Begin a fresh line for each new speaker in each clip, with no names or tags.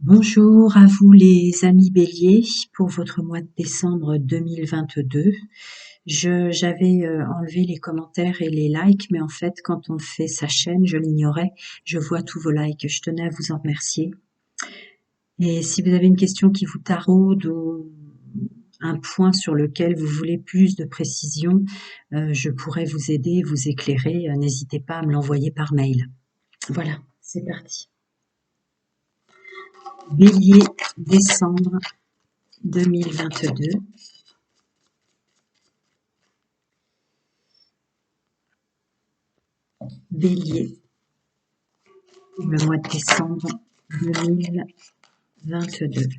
Bonjour à vous les amis Bélier pour votre mois de décembre 2022. J'avais enlevé les commentaires et les likes, mais en fait quand on fait sa chaîne, je l'ignorais, je vois tous vos likes, je tenais à vous en remercier. Et si vous avez une question qui vous taraude ou un point sur lequel vous voulez plus de précision, je pourrais vous aider, vous éclairer, n'hésitez pas à me l'envoyer par mail. Voilà, c'est parti. Bélier, décembre 2022. Bélier, le mois de décembre 2022.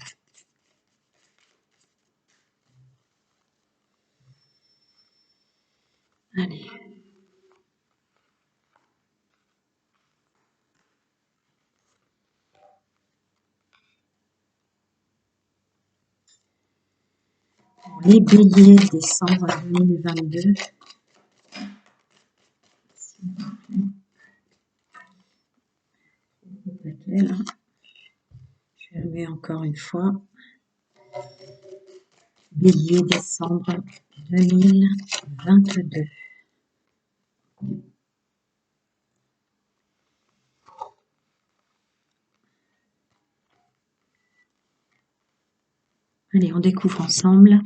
Allez. Pour les béliers, décembre 2022. Je le mets encore une fois. Bélier, décembre 2022. Allez, on découvre ensemble.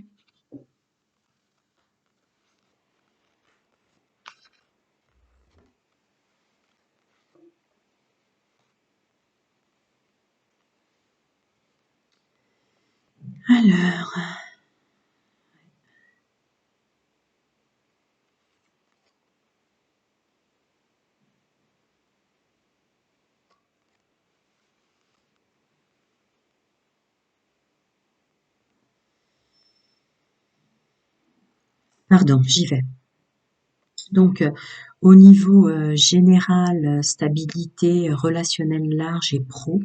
Alors, pardon, j'y vais. Donc, au niveau général, stabilité relationnelle large et pro,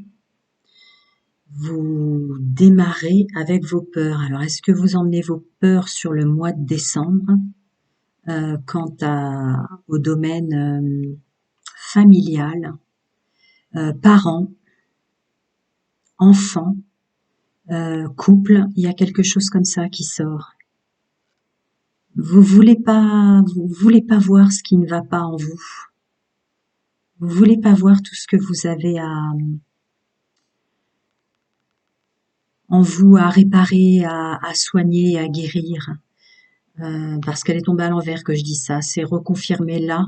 vous démarrez avec vos peurs. Alors, est-ce que vous emmenez vos peurs sur le mois de décembre quant au domaine familial, parents, enfants, couple? Il y a quelque chose comme ça qui sort. Vous voulez pas voir ce qui ne va pas en vous. Vous voulez pas voir tout ce que vous avez en vous à réparer, à soigner, à guérir. Parce qu'elle est tombée à l'envers que je dis ça. C'est reconfirmé là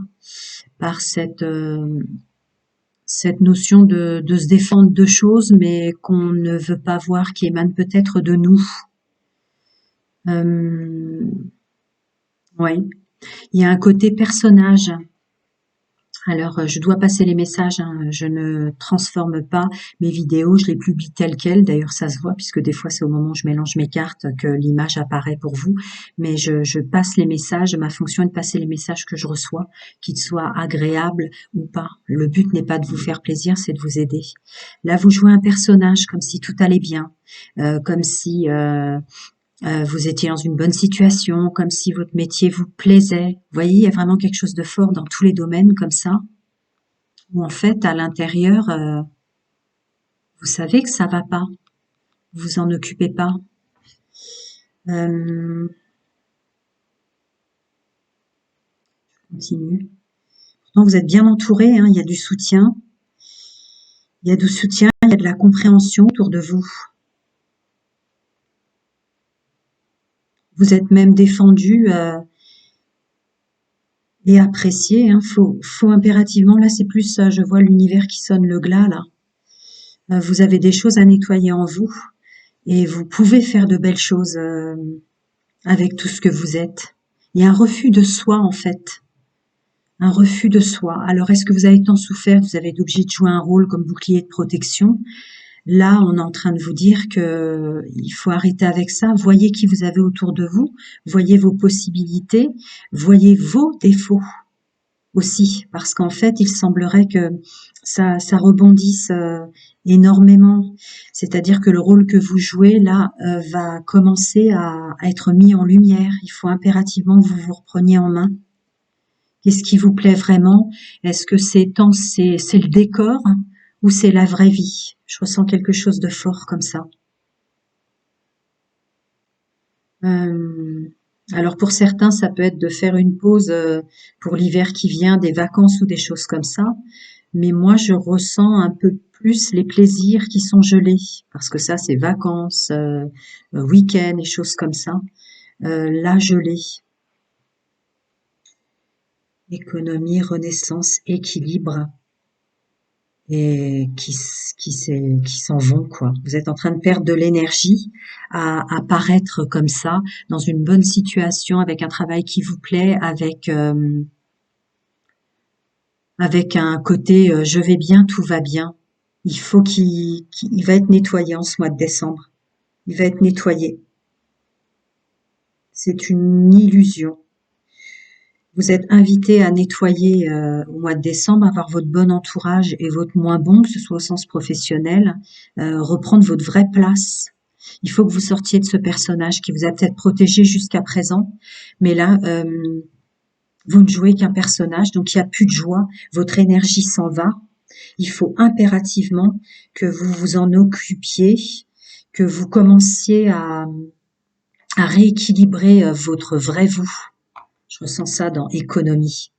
par cette notion de se défendre de choses, mais qu'on ne veut pas voir, qui émanent peut-être de nous. Oui, il y a un côté personnage. Alors, je dois passer les messages, hein. Je ne transforme pas mes vidéos, je les publie telles quelles. D'ailleurs, ça se voit puisque des fois, c'est au moment où je mélange mes cartes que l'image apparaît pour vous. Mais je passe les messages. Ma fonction est de passer les messages que je reçois, qu'ils soient agréables ou pas. Le but n'est pas de vous faire plaisir, c'est de vous aider. Là, vous jouez un personnage comme si tout allait bien, comme si vous étiez dans une bonne situation, comme si votre métier vous plaisait. Vous voyez, il y a vraiment quelque chose de fort dans tous les domaines comme ça, où en fait, à l'intérieur, vous savez que ça va pas. Vous en occupez pas. Je continue. Pourtant, vous êtes bien entouré, hein, il y a du soutien. Il y a du soutien, il y a de la compréhension autour de vous. Vous êtes même défendu et apprécié. Hein. Faut impérativement, là c'est plus, je vois l'univers qui sonne le glas là. Vous avez des choses à nettoyer en vous et vous pouvez faire de belles choses avec tout ce que vous êtes. Il y a un refus de soi en fait. Un refus de soi. Alors est-ce que vous avez tant souffert, vous avez été obligé de jouer un rôle comme bouclier de protection? Là, on est en train de vous dire que il faut arrêter avec ça. Voyez qui vous avez autour de vous, voyez vos possibilités, voyez vos défauts aussi, parce qu'en fait, il semblerait que ça rebondisse énormément. C'est-à-dire que le rôle que vous jouez là va commencer à être mis en lumière. Il faut impérativement que vous vous repreniez en main. Qu'est-ce qui vous plaît vraiment? Est-ce que c'est le décor ou c'est la vraie vie? Je ressens quelque chose de fort comme ça. Euh, alors pour certains, ça peut être de faire une pause pour l'hiver qui vient, des vacances ou des choses comme ça. Mais moi, je ressens un peu plus les plaisirs qui sont gelés, parce que ça, c'est vacances, week-end et choses comme ça. Là, gelé, économie, renaissance, équilibre, et qui s'en vont, quoi. Vous êtes en train de perdre de l'énergie à paraître comme ça, dans une bonne situation, avec un travail qui vous plaît, avec un côté je vais bien, tout va bien. Il faut il va être nettoyé en ce mois de décembre. Il va être nettoyé. C'est une illusion. Vous êtes invité à nettoyer au mois de décembre, avoir votre bon entourage et votre moins bon, que ce soit au sens professionnel, reprendre votre vraie place. Il faut que vous sortiez de ce personnage qui vous a peut-être protégé jusqu'à présent, mais là, vous ne jouez qu'un personnage, donc il n'y a plus de joie, votre énergie s'en va. Il faut impérativement que vous vous en occupiez, que vous commenciez à rééquilibrer votre vrai vous. Je ressens ça dans économie.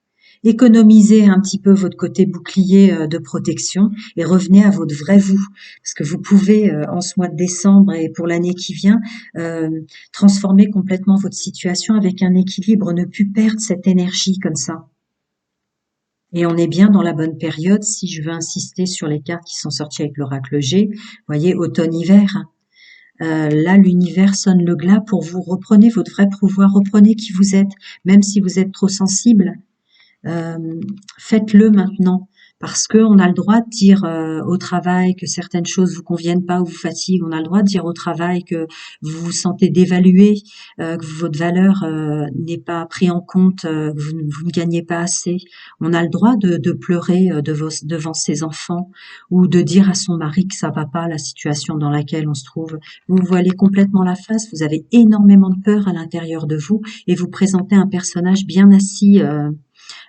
Économisez un petit peu votre côté bouclier de protection et revenez à votre vrai vous. Parce que vous pouvez, en ce mois de décembre et pour l'année qui vient, euh, transformer complètement votre situation avec un équilibre, ne plus perdre cette énergie comme ça. Et on est bien dans la bonne période, si je veux insister sur les cartes qui sont sorties avec l'oracle G. Vous voyez, automne-hiver. Là, l'univers sonne le glas pour vous. Reprenez votre vrai pouvoir, reprenez qui vous êtes, même si vous êtes trop sensible. Euh, Faites-le maintenant, parce qu'on a le droit de dire au travail que certaines choses vous conviennent pas ou vous fatiguent. On a le droit de dire au travail que vous vous sentez dévalué, que votre valeur n'est pas prise en compte, que vous ne gagnez pas assez. On a le droit de pleurer devant ses enfants ou de dire à son mari que ça va pas, la situation dans laquelle on se trouve. Vous voilez complètement la face, vous avez énormément de peur à l'intérieur de vous et vous présentez un personnage bien assis,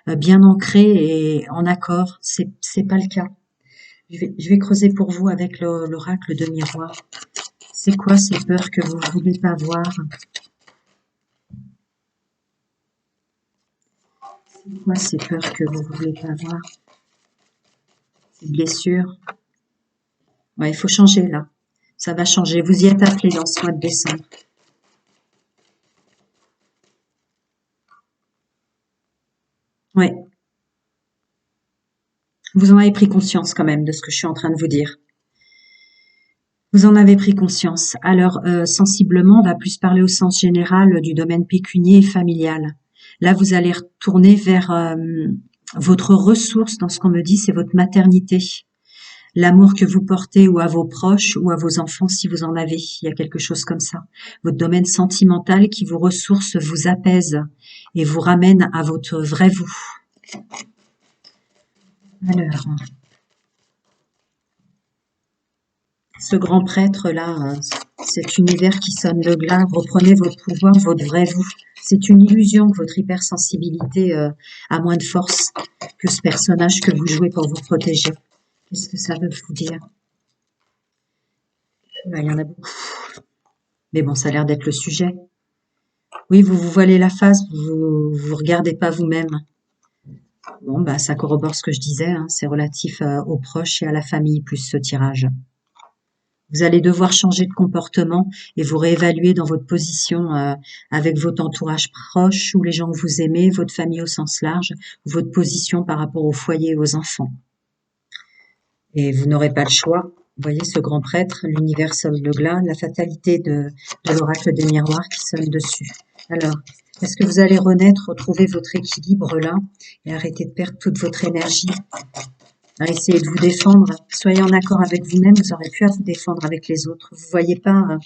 bien ancré et en accord. C'est pas le cas. Je vais creuser pour vous avec l'oracle de miroir. C'est quoi ces peurs que vous voulez pas voir? C'est quoi ces peurs que vous voulez pas voir? Ces blessures? Ouais, il faut changer là. Ça va changer. Vous y êtes appelé dans ce mois de décembre. Ouais. Vous en avez pris conscience quand même de ce que je suis en train de vous dire. Vous en avez pris conscience. Alors, sensiblement, on va plus parler au sens général du domaine pécunier et familial. Là, vous allez retourner vers votre ressource dans ce qu'on me dit, c'est votre maternité. L'amour que vous portez ou à vos proches ou à vos enfants si vous en avez. Il y a quelque chose comme ça. Votre domaine sentimental qui vous ressource, vous apaise et vous ramène à votre vrai vous. Alors, ce grand prêtre-là, cet univers qui sonne le glas, reprenez votre pouvoir, votre vrai vous. C'est une illusion que votre hypersensibilité a moins de force que ce personnage que vous jouez pour vous protéger. Qu'est-ce que ça veut vous dire? Là, il y en a beaucoup. Mais bon, ça a l'air d'être le sujet. Oui, vous vous voilez la face, vous regardez pas vous-même. Bon, bah, ça corrobore ce que je disais, hein, c'est relatif aux proches et à la famille, plus ce tirage. Vous allez devoir changer de comportement et vous réévaluer dans votre position avec votre entourage proche ou les gens que vous aimez, votre famille au sens large, votre position par rapport au foyer et aux enfants. Et vous n'aurez pas le choix. Vous voyez ce grand prêtre, l'univers sonne le glas, la fatalité de l'oracle des miroirs qui sonne dessus. Alors, est-ce que vous allez renaître, retrouver votre équilibre là et arrêter de perdre toute votre énergie à essayer de vous défendre? Soyez en accord avec vous-même, vous aurez plus à vous défendre avec les autres. Vous voyez pas,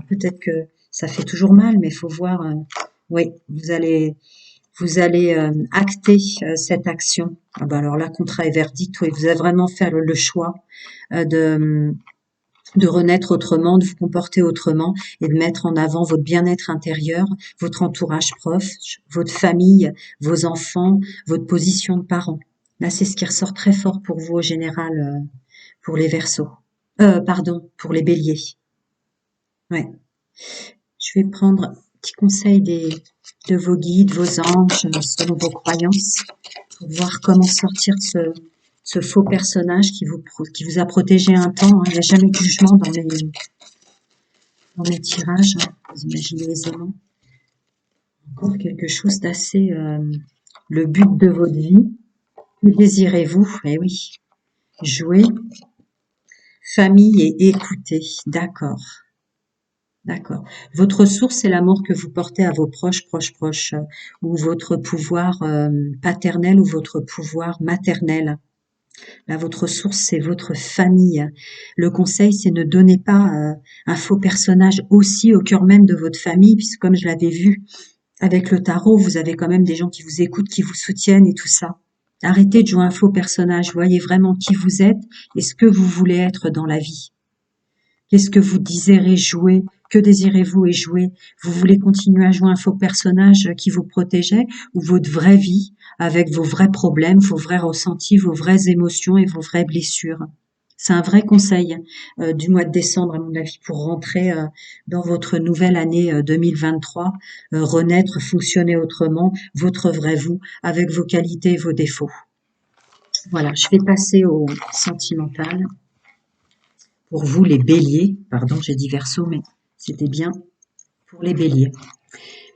peut-être que ça fait toujours mal, mais il faut voir, oui, vous allez acter cette action. Ah bah alors là, contrat et verdict, oui, vous allez vraiment faire le choix de renaître autrement, de vous comporter autrement et de mettre en avant votre bien-être intérieur, votre entourage proche, votre famille, vos enfants, votre position de parent. Là, c'est ce qui ressort très fort pour vous au général. pour les Verseaux. Pardon, pour les Béliers. Ouais. Je vais prendre un petit conseil de vos guides, vos anges, selon vos croyances, pour voir comment sortir de ce faux personnage qui vous a protégé un temps. Hein. Il n'y a jamais de jugement dans mes tirages, hein. Vous imaginez aisément. Encore quelque chose d'assez... le but de votre vie. Que désirez-vous? Eh oui. Jouer, famille et écouter. D'accord. D'accord. Votre source, c'est l'amour que vous portez à vos proches, ou votre pouvoir paternel ou votre pouvoir maternel. Là, votre source, c'est votre famille. Le conseil, c'est ne donnez pas un faux personnage aussi au cœur même de votre famille, puisque comme je l'avais vu avec le tarot, vous avez quand même des gens qui vous écoutent, qui vous soutiennent et tout ça. Arrêtez de jouer un faux personnage. Voyez vraiment qui vous êtes et ce que vous voulez être dans la vie. Qu'est-ce que vous désirez jouer? Que désirez-vous et jouer? Vous voulez continuer à jouer un faux personnage qui vous protégeait ou votre vraie vie avec vos vrais problèmes, vos vrais ressentis, vos vraies émotions et vos vraies blessures? C'est un vrai conseil du mois de décembre, à mon avis, pour rentrer dans votre nouvelle année 2023, renaître, fonctionner autrement, votre vrai vous, avec vos qualités et vos défauts. Voilà, je vais passer au sentimental. Pour vous, les béliers, pardon, j'ai dit Verseau, mais c'était bien pour les béliers.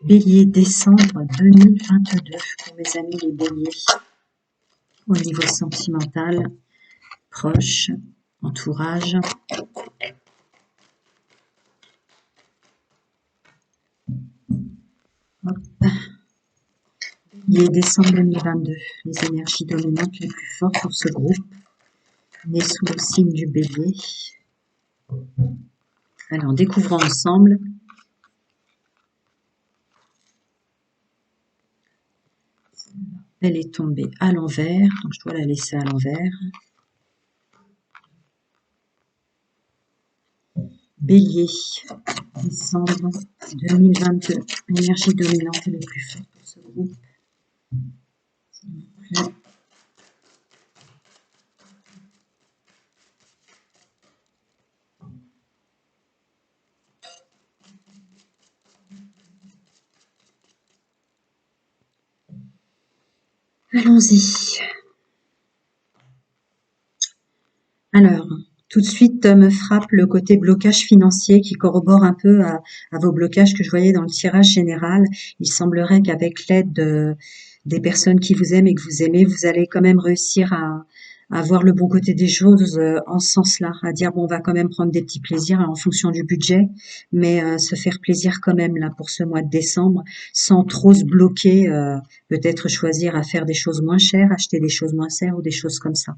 Bélier, décembre 2022, pour mes amis les béliers, au niveau sentimental, proche, entourage. Hop. Bélier, décembre 2022, les énergies dominantes les plus fortes pour ce groupe, né sous le signe du bélier. Alors, découvrons ensemble. Elle est tombée à l'envers, donc je dois la laisser à l'envers. Bélier, décembre 2022, énergie dominante et le plus fort pour ce groupe. Allons-y. Alors, tout de suite me frappe le côté blocage financier qui corrobore un peu à vos blocages que je voyais dans le tirage général. Il semblerait qu'avec l'aide des personnes qui vous aiment et que vous aimez, vous allez quand même réussir à voir le bon côté des choses en ce sens-là, à dire bon, on va quand même prendre des petits plaisirs en fonction du budget, mais se faire plaisir quand même là pour ce mois de décembre, sans trop se bloquer, peut-être choisir à faire des choses moins chères, acheter des choses moins chères ou des choses comme ça.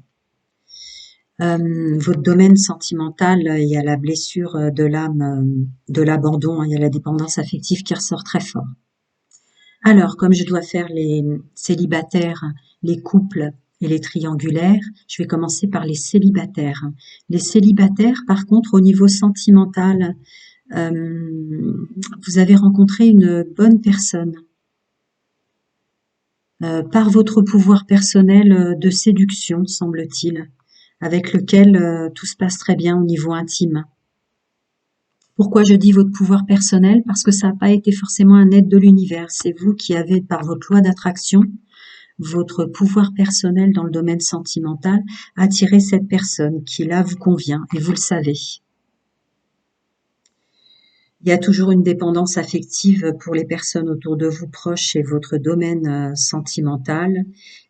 Votre domaine sentimental, il y a la blessure de l'âme, de l'abandon, il y a la dépendance affective qui ressort très fort. Alors, comme je dois faire les célibataires, les couples et les triangulaires, je vais commencer par les célibataires. Les célibataires, par contre, au niveau sentimental, vous avez rencontré une bonne personne. Par votre pouvoir personnel de séduction, semble-t-il, avec lequel tout se passe très bien au niveau intime. Pourquoi je dis votre pouvoir personnel? Parce que ça n'a pas été forcément un aide de l'univers. C'est vous qui avez, par votre loi d'attraction, votre pouvoir personnel dans le domaine sentimental, attiré cette personne qui là vous convient et vous le savez. Il y a toujours une dépendance affective pour les personnes autour de vous proches et votre domaine sentimental.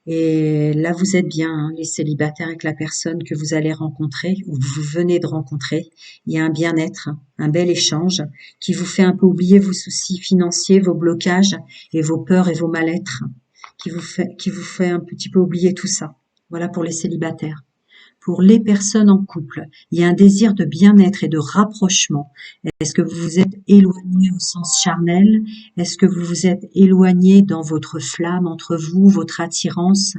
Et là, vous êtes bien, hein, les célibataires, avec la personne que vous allez rencontrer ou que vous venez de rencontrer. Il y a un bien-être, un bel échange qui vous fait un peu oublier vos soucis financiers, vos blocages et vos peurs et vos mal-être, qui vous fait un petit peu oublier tout ça. Voilà pour les célibataires. Pour les personnes en couple, il y a un désir de bien-être et de rapprochement. Est-ce que vous vous êtes éloigné au sens charnel? Est-ce que vous vous êtes éloigné dans votre flamme entre vous, votre attirance,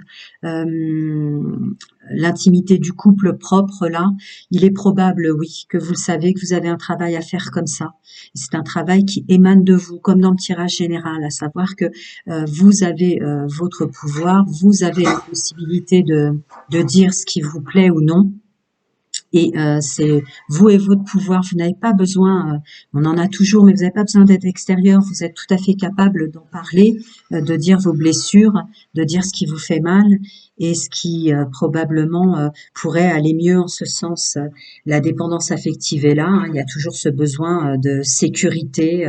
l'intimité du couple propre là? Il est probable, oui, que vous le savez, que vous avez un travail à faire comme ça. C'est un travail qui émane de vous, comme dans le tirage général, à savoir que vous avez votre pouvoir, vous avez la possibilité de dire ce qui vous plaît ou non. Et c'est vous et votre pouvoir. Vous n'avez pas besoin, on en a toujours, mais vous n'avez pas besoin d'être extérieur. Vous êtes tout à fait capable d'en parler, de dire vos blessures, de dire ce qui vous fait mal et ce qui probablement pourrait aller mieux en ce sens. La dépendance affective est là, hein. Il y a toujours ce besoin de sécurité,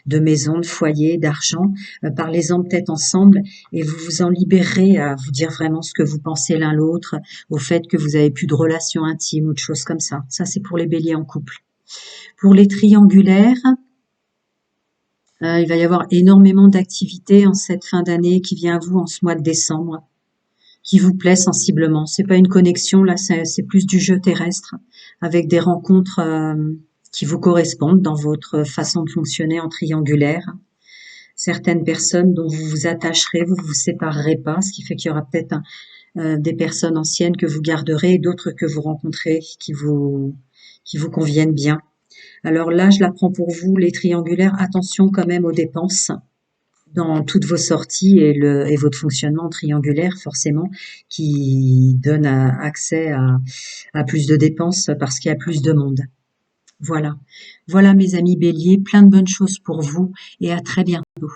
de maison, de foyer, d'argent. Parlez-en peut-être ensemble et vous vous en libérerez à vous dire vraiment ce que vous pensez l'un l'autre, au fait que vous avez plus de relations intimes ou de choses comme ça. Ça, c'est pour les béliers en couple. Pour les triangulaires, il va y avoir énormément d'activités en cette fin d'année qui vient à vous en ce mois de décembre, qui vous plaît sensiblement. C'est pas une connexion, là, c'est plus du jeu terrestre, avec des rencontres qui vous correspondent dans votre façon de fonctionner en triangulaire. Certaines personnes dont vous vous attacherez, vous vous séparerez pas, ce qui fait qu'il y aura peut-être des personnes anciennes que vous garderez et d'autres que vous rencontrez qui vous conviennent bien. Alors là, je la prends pour vous, les triangulaires, attention quand même aux dépenses dans toutes vos sorties et votre fonctionnement triangulaire forcément qui donne accès à plus de dépenses parce qu'il y a plus de monde. Voilà. Voilà mes amis béliers, plein de bonnes choses pour vous et à très bientôt.